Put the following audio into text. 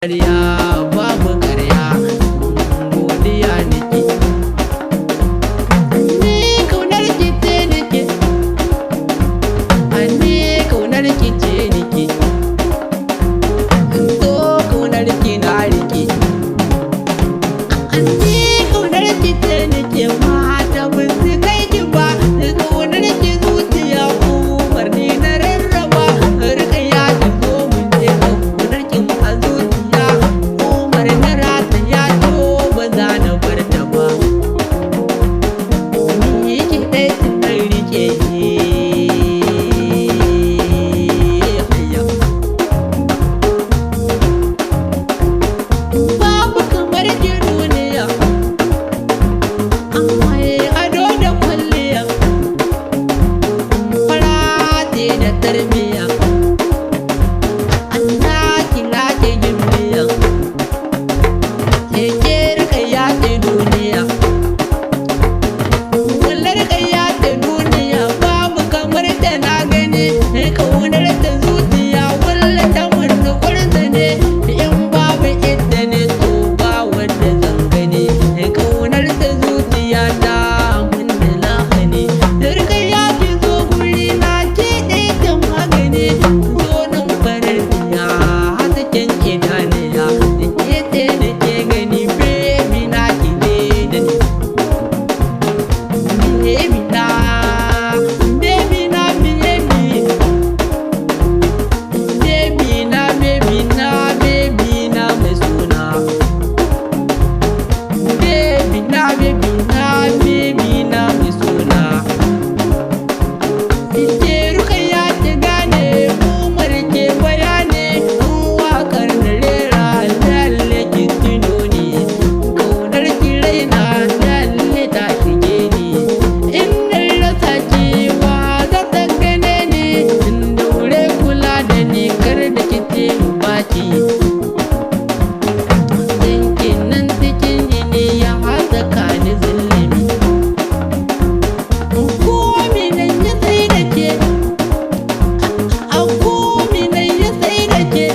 ƙarya babu ƙarya godiya nake ni kaunar ki ce nake ni kaunar ki ce nake to kaunar ki na rike ni kaunar ki ce nake mata ban su kai ki ba kaunar ki zuciya umarni na rarraba rikaya ta zo mun je kaunar ki a zuciya umar na rata ya to ba za na bar ta ba ni ki dai kin rike babu kamar ki duniya amma ado da kwalliya fara ce da tarbiya Allah kira ke gimbiya ke rika ya ce duniya wallar ka ya ce duniya babu kamar da na gani kaunar ta zuciya walla ta mutu kwarta ne in babu ita ne to ba wanda zan gani kaunar ta zuciya ta mun da lahani rika ya ki zo guri na ke ɗaya magani zo nan farar biya hasken idaniya da ke ce da ke gani baby na ki ne da ni baby na baby na baby baby na baby na baby na mai suna baby na baby na baby na mai suna ke rukaya ta gane umar ke bayani wakar da rera lalle ki tuno ni kaunar ki raina lalle ta shige ni in na rasa ki wa za ta gane ni in daure kula da ni kar da ki ce baki dinkin nan cikin jini ya haskaka ni zulumi komi nan ya sai da ke a komi nan ya sai da ke